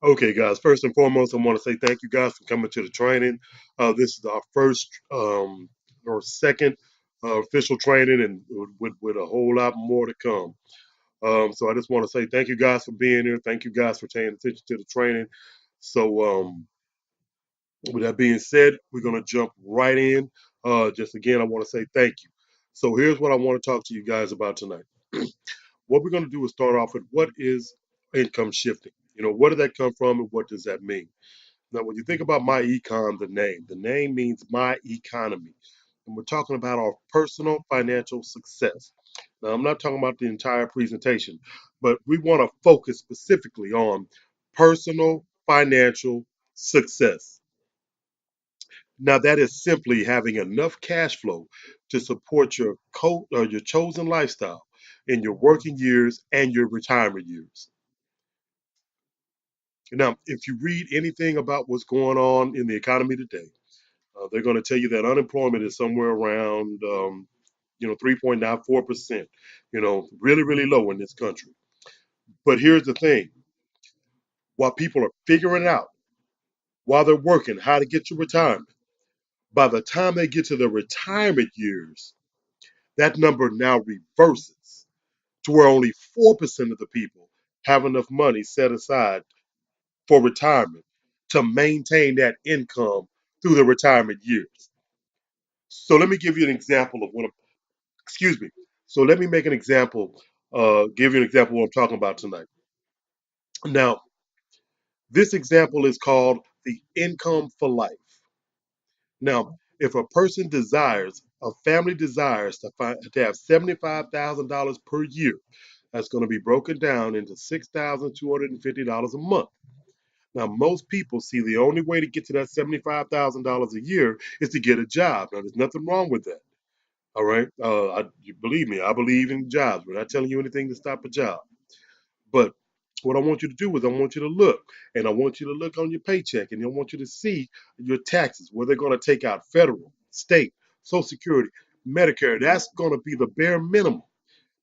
Okay, guys. First and foremost, I want to say thank you guys for coming to the training. This is our first or second official training, and with a whole lot more to come. So I just want to say thank you guys for being here. Thank you guys for paying attention to the training. So with that being said, we're gonna jump right in. Just again, I want to say thank you. So here's what I want to talk to you guys about tonight. What we're gonna do is start off with what is income shifting. Where did that come from, and what does that mean? Now, when you think about myEcon, the name means my economy. And we're talking about our personal financial success. Now, I'm not talking about the entire presentation, but we want to focus specifically on personal financial success. Now, that is simply having enough cash flow to support your chosen lifestyle in your working years and your retirement years. Now, if you read anything about what's going on in the economy today, they're going to tell you that unemployment is somewhere around, 3.94%. Really, really low in this country. But here's the thing: while people are figuring out, while they're working, how to get to retirement, by the time they get to their retirement years, that number now reverses to where only 4% of the people have enough money set aside for retirement to maintain that income through the retirement years. So let me give you an example of excuse me. So let me make an example, give you an example of what I'm talking about tonight. Now, this example is called the income for life. Now, if a family desires to have $75,000 per year, that's going to be broken down into $6,250 a month. Now, most people see the only way to get to that $75,000 a year is to get a job. Now, there's nothing wrong with that. All right. You believe me, I believe in jobs. We're not telling you anything to stop a job. But what I want you to do is I want you to look, and I want you to look on your paycheck, and I want you to see your taxes, where they're going to take out federal, state, Social Security, Medicare. That's going to be the bare minimum.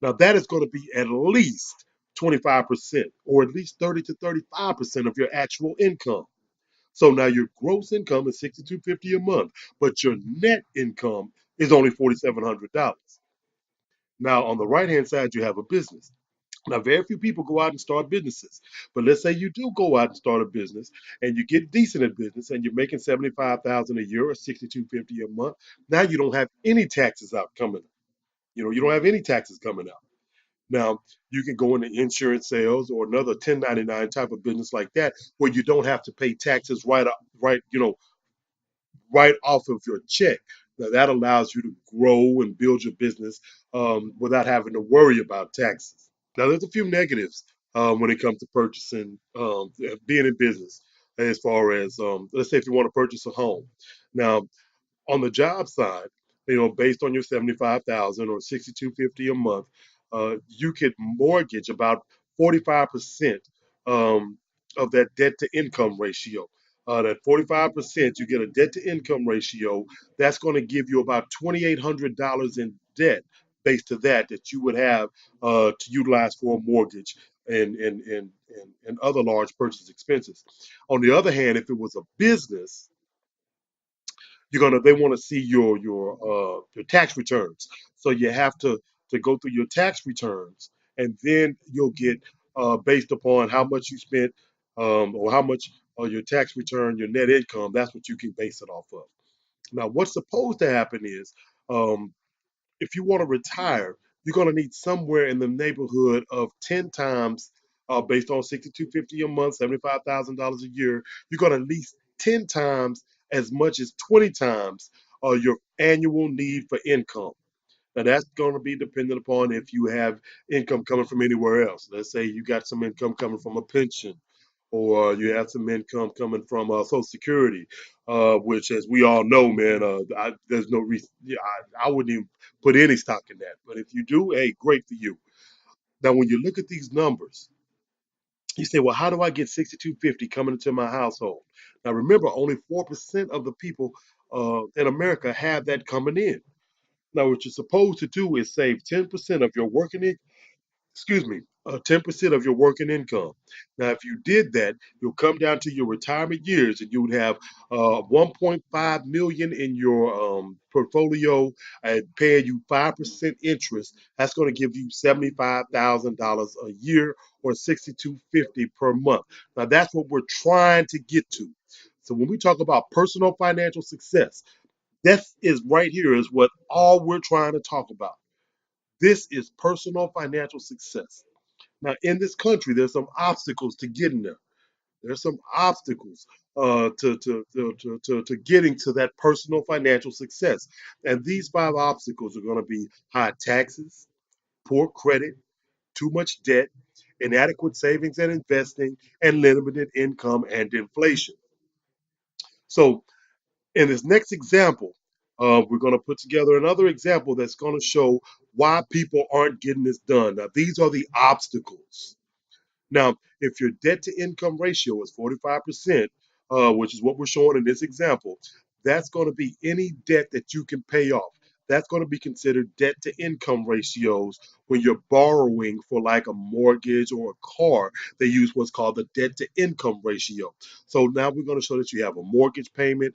Now, that is going to be at least 25%, or at least 30 to 35% of your actual income. So now your gross income is 6,250 a month, but your net income is only $4,700. Now, on the right hand side, you have a business. Now, very few people go out and start businesses, but let's say you do go out and start a business, and you get decent at business, and you're making 75,000 a year or 6,250 a month. Now you don't have any taxes out coming. You don't have any taxes coming out. Now you can go into insurance sales or another 1099 type of business like that, where you don't have to pay taxes right off of your check. Now that allows you to grow and build your business without having to worry about taxes. Now, there's a few negatives when it comes to purchasing, being in business, as far as, let's say, if you want to purchase a home. Now, on the job side, based on your 75,000 or 6,250 a month, you could mortgage about 45% of that debt to income ratio. That 45%, you get a debt to income ratio, that's going to give you about $2,800 in debt based to that you would have to utilize for a mortgage and other large purchase expenses. On the other hand, if it was a business, they want to see your tax returns. So you have to go through your tax returns, and then you'll get, based upon how much you spent, or how much your tax return, your net income. That's what you can base it off of. Now, what's supposed to happen is, um, if you want to retire, you're going to need somewhere in the neighborhood of 10 times, based on 6,250 a month, $75,000 a year. You're going to at least 10 times as much as 20 times your annual need for income. Now, that's going to be dependent upon if you have income coming from anywhere else. Let's say you got some income coming from a pension, or you have some income coming from Social Security, which, as we all know, man, there's no reason. Yeah, I wouldn't even put any stock in that. But if you do, hey, great for you. Now, when you look at these numbers, you say, well, how do I get 6,250 coming into my household? Now, remember, only 4% of the people in America have that coming in. Now, what you're supposed to do is save 10% of your excuse me, 10% of your working income. Now, if you did that, you'll come down to your retirement years, and you would have 1.5 million in your portfolio and paying you 5% interest. That's going to give you $75,000 a year, or 6250 per month. Now, that's what we're trying to get to. So when we talk about personal financial success, that is right here is what all we're trying to talk about. This is personal financial success. Now, in this country, there's some obstacles to getting there. There's some obstacles to getting to that personal financial success. And these five obstacles are going to be high taxes, poor credit, too much debt, inadequate savings and investing, and limited income and inflation. So, in this next example, we're going to put together another example that's going to show why people aren't getting this done. Now, these are the obstacles. Now, if your debt to income ratio is 45%, which is what we're showing in this example, that's going to be any debt that you can pay off. That's going to be considered debt to income ratios when you're borrowing for like a mortgage or a car. They use what's called the debt to income ratio. So now we're going to show that you have a mortgage payment,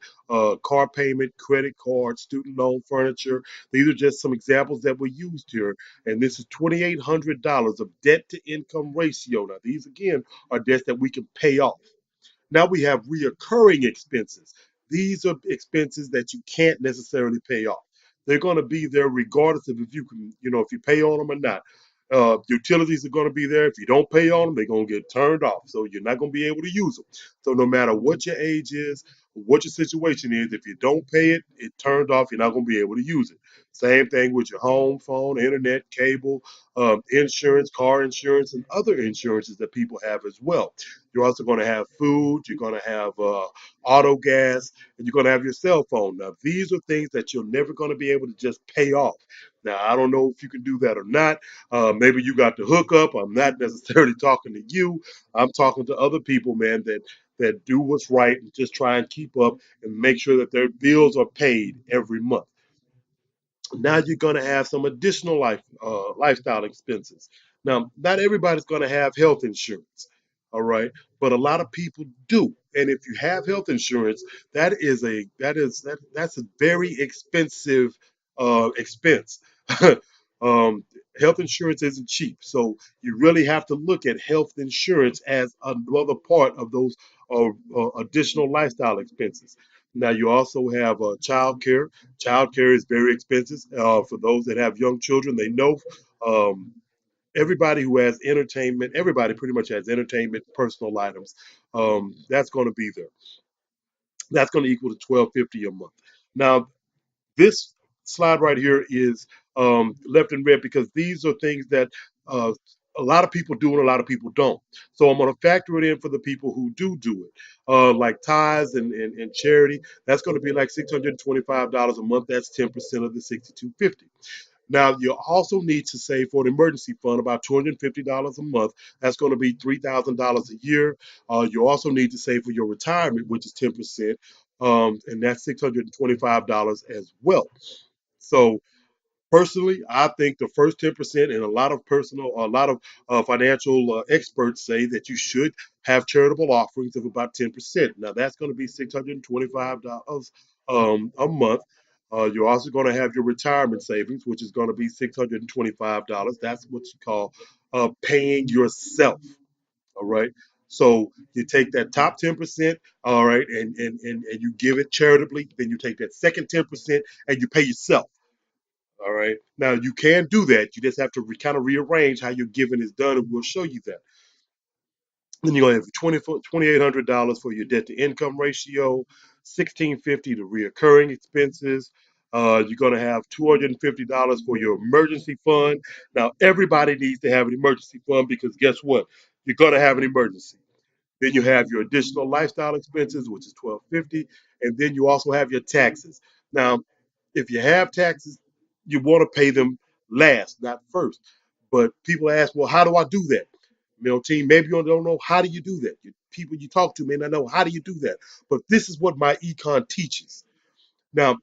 car payment, credit card, student loan, furniture. These are just some examples that were used here, and this is $2,800 of debt to income ratio. Now, these again are debts that we can pay off. Now we have reoccurring expenses. These are expenses that you can't necessarily pay off. They're going to be there regardless of if you can, if you pay on them or not. Utilities are going to be there. If you don't pay on them, they're going to get turned off. So you're not going to be able to use them. So no matter what your age is, what your situation is, if you don't pay it, it turned off. You're not going to be able to use it. Same thing with your home, phone, internet, cable, insurance, car insurance, and other insurances that people have as well. You're also going to have food. You're going to have auto gas, and you're going to have your cell phone. Now, these are things that you're never going to be able to just pay off. Now, I don't know if you can do that or not. Maybe you got the hookup. I'm not necessarily talking to you. I'm talking to other people, man, that do what's right and just try and keep up and make sure that their bills are paid every month. Now you're going to have some additional lifestyle expenses. Now, not everybody's going to have health insurance, all right, but a lot of people do. And if you have health insurance, that's a very expensive expense. um, Health insurance isn't cheap, so you really have to look at health insurance as another part of those additional lifestyle expenses. Now you also have child care. Childcare is very expensive. For those that have young children, they know um, everybody who has entertainment, everybody pretty much has entertainment, personal items. That's going to be there. That's going to equal to 1250 a month. Now, this slide right here is left in red because these are things that uh, a lot of people do and a lot of people don't. So I'm going to factor it in for the people who do it, like tithes and charity. That's going to be like $625 a month. That's 10% of the 6250. Now, you also need to save for an emergency fund about $250 a month. That's going to be $3,000 a year. You also need to save for your retirement, which is 10%, and that's $625 as well. So personally, I think the first 10%, and a lot of financial experts say that you should have charitable offerings of about 10%. Now that's going to be $625 a month. You're also going to have your retirement savings, which is going to be $625. That's what you call paying yourself. All right. So you take that top 10%, all right, and you give it charitably. Then you take that second 10% and you pay yourself. All right. Now you can do that. You just have to kind of rearrange how your giving is done, and we'll show you that. Then you're gonna have $2,800 for your debt to income ratio, 1,650 to reoccurring expenses. You're gonna have $250 for your emergency fund. Now everybody needs to have an emergency fund because guess what? You're gonna have an emergency. Then you have your additional lifestyle expenses, which is 1,250, and then you also have your taxes. Now, if you have taxes, you want to pay them last, not first. But people ask, well, how do I do that? Team, maybe you don't know how do you do that. People you talk to may not know how do you do that. But this is what myEcon teaches. Now,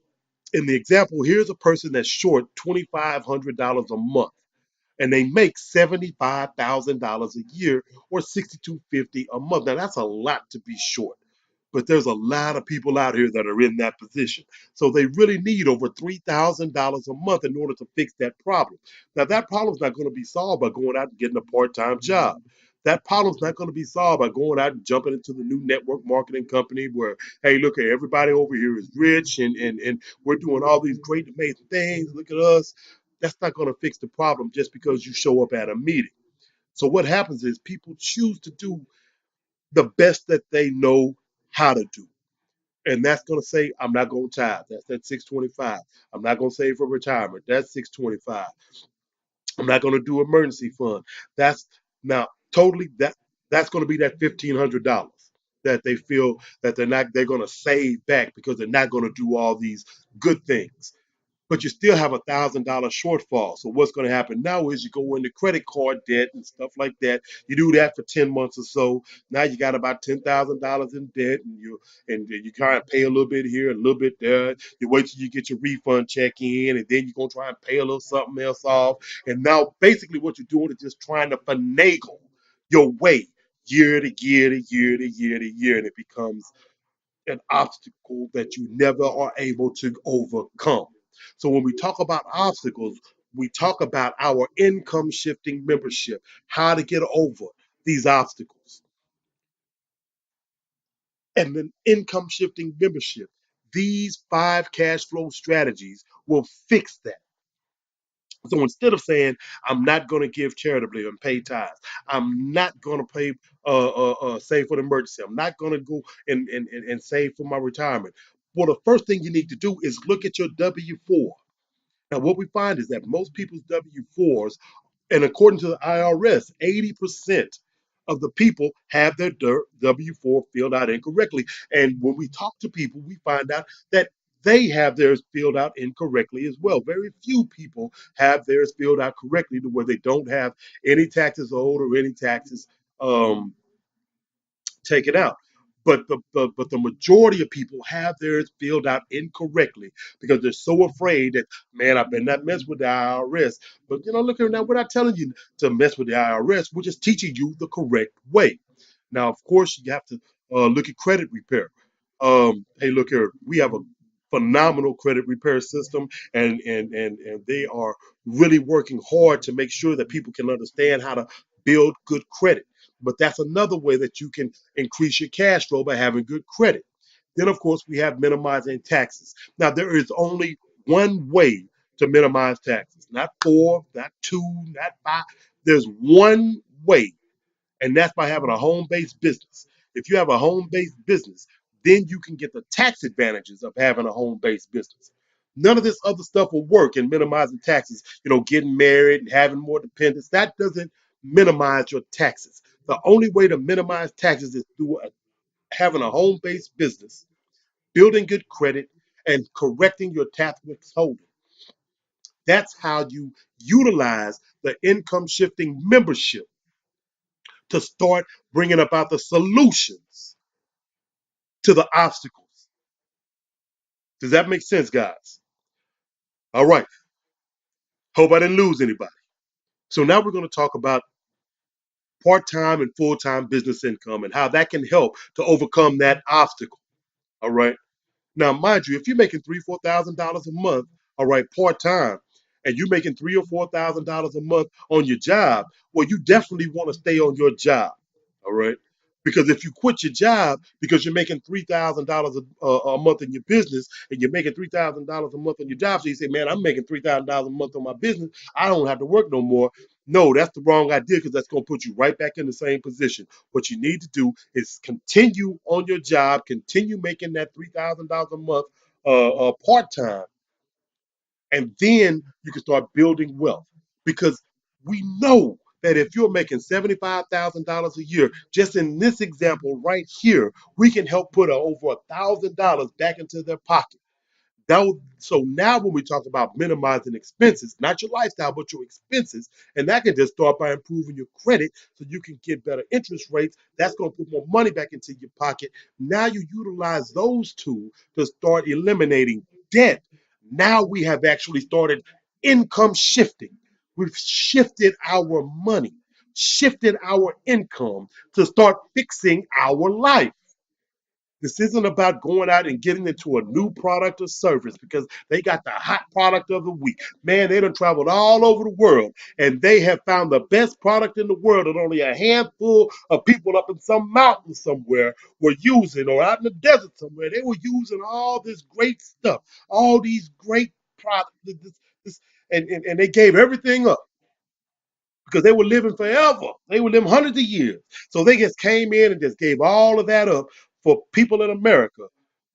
in the example, here's a person that's short $2,500 a month. and they make $75,000 a year or 6,250 a month. Now that's a lot to be short, but there's a lot of people out here that are in that position. So they really need over $3,000 a month in order to fix that problem. Now that problem's not going to be solved by going out and getting a part-time job. That problem's not going to be solved by going out and jumping into the new network marketing company where, hey, look at everybody over here is rich and we're doing all these great amazing things. Look at us. That's not going to fix the problem just because you show up at a meeting. So what happens is people choose to do the best that they know how to do. And that's going to say, I'm not going to tithe. That's at 625. I'm not going to save for retirement. That's 625. I'm not going to do emergency fund. That's now totally that's going to be that $1,500 that they feel that they're going to save back because they're not going to do all these good things, but you still have $1,000 shortfall. So what's going to happen now is you go into credit card debt and stuff like that. You do that for 10 months or so. Now you got about $10,000 in debt, and you kind of pay a little bit here, a little bit there. You wait till you get your refund check in, and then you're gonna try and pay a little something else off. And now basically what you're doing is just trying to finagle your way year to year to year to year to year, and it becomes an obstacle that you never are able to overcome. So when we talk about obstacles, we talk about our income shifting membership, how to get over these obstacles. And then income shifting membership, these 5 cash flow strategies will fix that. So instead of saying, I'm not going to give charitably and pay tithes, I'm not going to pay, save for the emergency, I'm not going to go and save for my retirement. Well, the first thing you need to do is look at your W 4. Now, what we find is that most people's W 4s, and according to the IRS, 80% of the people have their W 4 filled out incorrectly. And when we talk to people, we find out that they have theirs filled out incorrectly as well. Very few people have theirs filled out correctly to where they don't have any taxes owed or any taxes um, taken out. But the majority of people have theirs filled out incorrectly because they're so afraid that, man, I better not mess with the IRS. But look here now, we're not telling you to mess with the IRS. We're just teaching you the correct way. Now, of course, you have to look at credit repair. Hey, look here, we have a phenomenal credit repair system, and they are really working hard to make sure that people can understand how to build good credit. But that's another way that you can increase your cash flow by having good credit. Then, of course, we have minimizing taxes. Now, there is only one way to minimize taxes, not four, not two, not five. There's one way, and that's by having a home-based business. If you have a home-based business, then you can get the tax advantages of having a home-based business. None of this other stuff will work in minimizing taxes. Getting married and having more dependents, that doesn't minimize your taxes. The only way to minimize taxes is through having a home-based business, building good credit, and correcting your tax withholding. That's how you utilize the income shifting membership to start bringing about the solutions to the obstacles. Does that make sense, guys? All right. Hope I didn't lose anybody. So now we're going to talk about part-time and full-time business income and how that can help to overcome that obstacle. All right. Now, mind you, if you're making $3,000, $4,000 a month, all right, part-time, and you're making $3,000 or $4,000 a month on your job, well, you definitely want to stay on your job. All right. Because if you quit your job because you're making $3,000 a month in your business and you're making $3,000 a month on your job, so you say, man, I'm making $3,000 a month on my business, I don't have to work no more. No, that's the wrong idea because that's going to put you right back in the same position. What you need to do is continue on your job, continue making that $3,000 a month part time, and then you can start building wealth because we know that if you're making $75,000 a year, just in this example right here, we can help put over $1,000 back into their pocket. So now when we talk about minimizing expenses, not your lifestyle, but your expenses, and that can just start by improving your credit so you can get better interest rates. That's going to put more money back into your pocket. Now you utilize those two to start eliminating debt. Now we have actually started income shifting. We've shifted our money, shifted our income to start fixing our life. This isn't about going out and getting into a new product or service because they got the hot product of the week. Man, they done traveled all over the world and they have found the best product in the world that only a handful of people up in some mountain somewhere were using, or out in the desert somewhere. They were using all this great stuff, all these great products, this, and they gave everything up because they were living forever. They were living hundreds of years. So they just came in and just gave all of that up for people in America,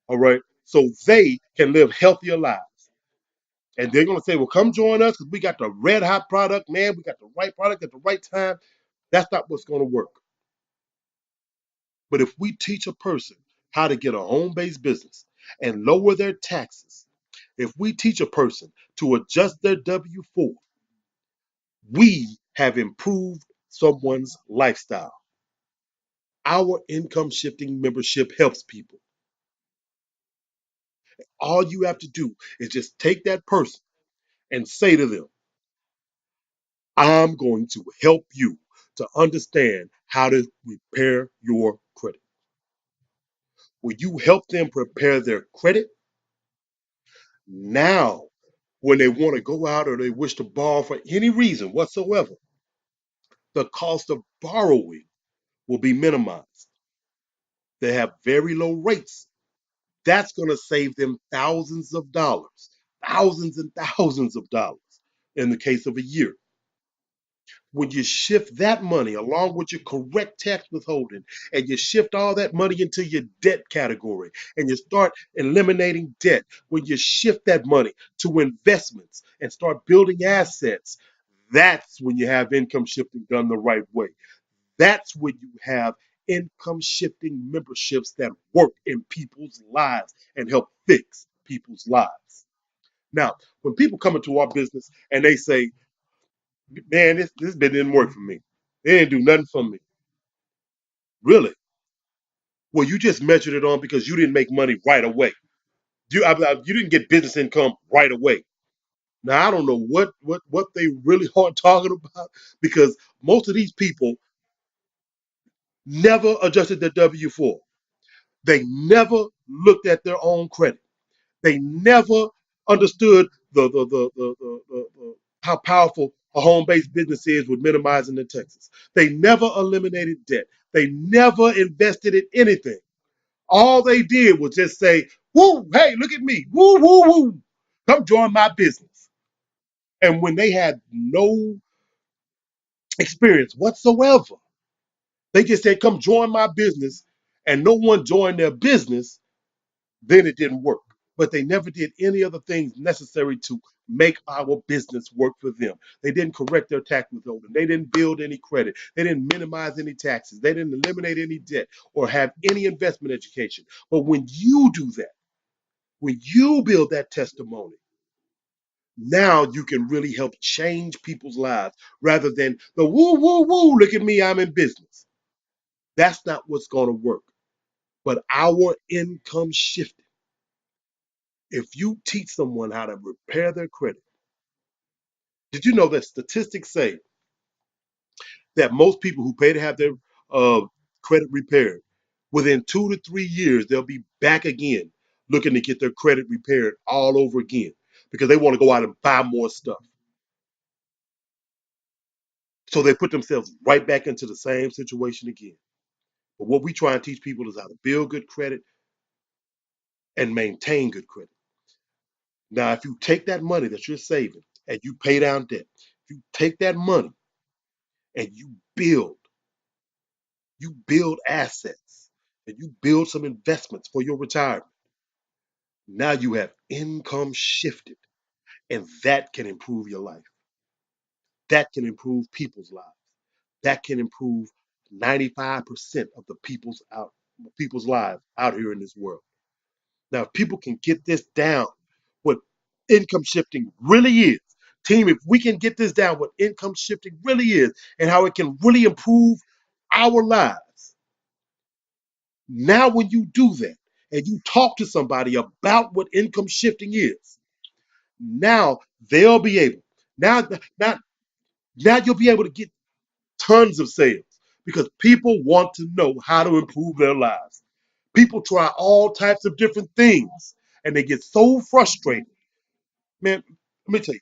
all right, so they can live healthier lives. And they're going to say, well, come join us because we got the red hot product, man. We got the right product at the right time. That's not what's going to work. But if we teach a person how to get a home based business and lower their taxes, if we teach a person to adjust their W 4, we have improved someone's lifestyle. Our income shifting membership helps people. All you have to do is just take that person and say to them, I'm going to help you to understand how to repair your credit. When you help them prepare their credit, now when they want to go out or they wish to borrow for any reason whatsoever, the cost of borrowing will be minimized. They have very low rates. That's going to save them thousands of dollars, thousands and thousands of dollars in the case of a year. When you shift that money along with your correct tax withholding and you shift all that money into your debt category and you start eliminating debt, when you shift that money to investments and start building assets, that's when you have income shifting done the right way. That's when you have income shifting memberships that work in people's lives and help fix people's lives. Now, when people come into our business and they say, man, this bit didn't work for me. It didn't do nothing for me. Really? Well, you just measured it on because you didn't make money right away. You didn't get business income right away. Now I don't know what they really are talking about because most of these people never adjusted their W 4. They never looked at their own credit. They never understood how powerful a home-based business is with minimizing the taxes. They never eliminated debt. They never invested in anything. All they did was just say, "Woo, hey, look at me. Woo, woo, woo. Come join my business." And when they had no experience whatsoever, they just said, "Come join my business," and no one joined their business, then it didn't work. But they never did any other things necessary to make our business work for them. They didn't correct their tax withholding. They didn't build any credit. They didn't minimize any taxes. They didn't eliminate any debt or have any investment education. But when you do that, when you build that testimony, now you can really help change people's lives rather than the woo, woo, woo, look at me, I'm in business. That's not what's going to work. But our income shifting, if you teach someone how to repair their credit, did you know that statistics say that most people who pay to have their uh, credit repaired, within 2 to 3 years, they'll be back again looking to get their credit repaired all over again because they want to go out and buy more stuff. So they put themselves right back into the same situation again. But what we try and teach people is how to build good credit and maintain good credit. Now, if you take that money that you're saving and you pay down debt, you take that money and you build assets and you build some investments for your retirement. Now you have income shifted, and that can improve your life. That can improve people's lives. That can improve 95% of the people's lives out here in this world. Now, if people can get this down, what income shifting really is, team, if we can get this down, what income shifting really is, and how it can really improve our lives. Now, when you do that and you talk to somebody about what income shifting is, now they'll be able. Now, Now you'll be able to get tons of sales because people want to know how to improve their lives. People try all types of different things and they get so frustrated. Man, let me tell you,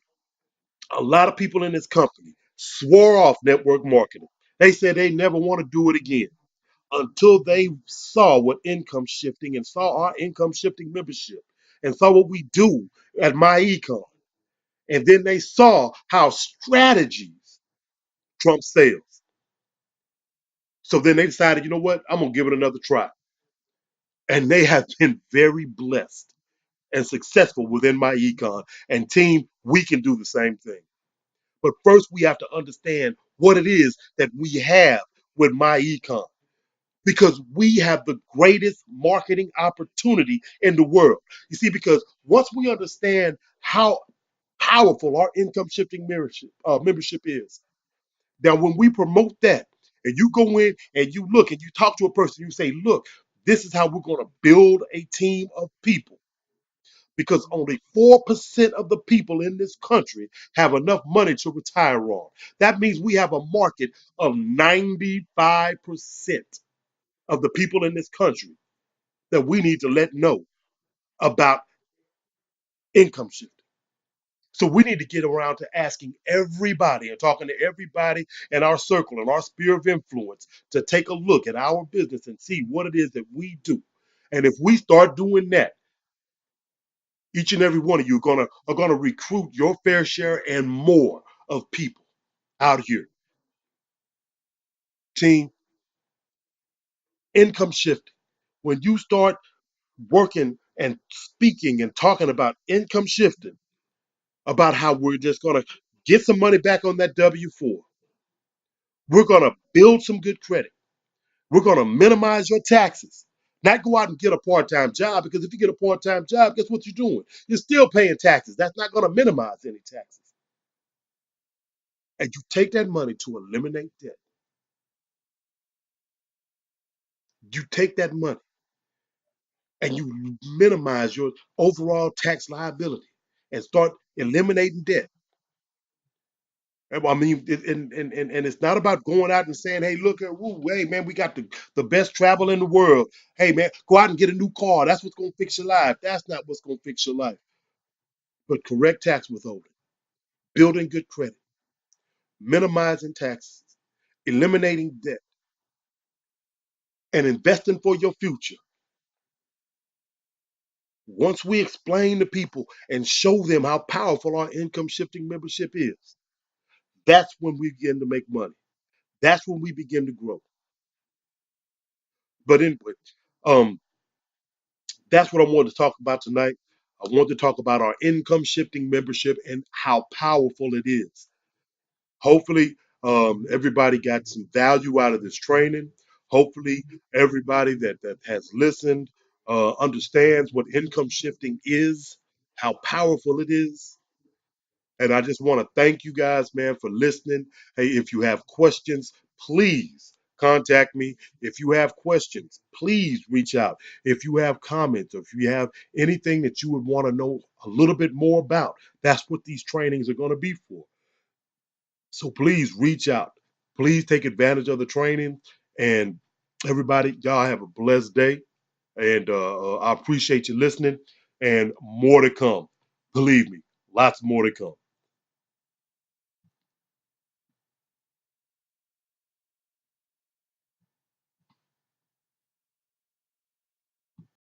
a lot of people in this company swore off network marketing. They said they never want to do it again until they saw what income shifting and saw our income shifting membership and saw what we do at myEcon. And then they saw how strategies trump sales. So then they decided, you know what? I'm going to give it another try. And they have been very blessed and successful within myEcon. And team, we can do the same thing. But first, we have to understand what it is that we have with myEcon because we have the greatest marketing opportunity in the world. You see, because once we understand how powerful our income shifting membership is, now when we promote that and you go in and you look and you talk to a person, you say, look, this is how we're going to build a team of people because only 4% of the people in this country have enough money to retire on. That means we have a market of 95% of the people in this country that we need to let know about income shift. So we need to get around to asking everybody and talking to everybody in our circle and our sphere of influence to take a look at our business and see what it is that we do. And if we start doing that, each and every one of you are gonna recruit your fair share and more of people out here. Team, income shifting. When you start working and speaking and talking about income shifting, about how we're just going to get some money back on that W 4. We're going to build some good credit. We're going to minimize your taxes. Not go out and get a part time job because if you get a part time job, guess what you're doing? You're still paying taxes. That's not going to minimize any taxes. And you take that money to eliminate debt. You take that money and you minimize your overall tax liability and start eliminating debt. I mean, and it's not about going out and saying, hey, look at, woo, hey, man, we got the best travel in the world. Hey, man, go out and get a new car. That's what's going to fix your life. That's not what's going to fix your life. But correct tax withholding, building good credit, minimizing taxes, eliminating debt, and investing for your future. Once we explain to people and show them how powerful our income shifting membership is, that's when we begin to make money. That's when we begin to grow. But anyway, um, that's what I wanted to talk about tonight. I want to talk about our income shifting membership and how powerful it is. Hopefully, everybody got some value out of this training. Hopefully, everybody that has listened understands what income shifting is, how powerful it is. And I just want to thank you guys, man, for listening. Hey, if you have questions, please contact me. If you have questions, please reach out. If you have comments, or if you have anything that you would want to know a little bit more about, that's what these trainings are going to be for. So please reach out. Please take advantage of the training. And everybody, y'all have a blessed day. And I appreciate you listening. And more to come. Believe me, lots more to come.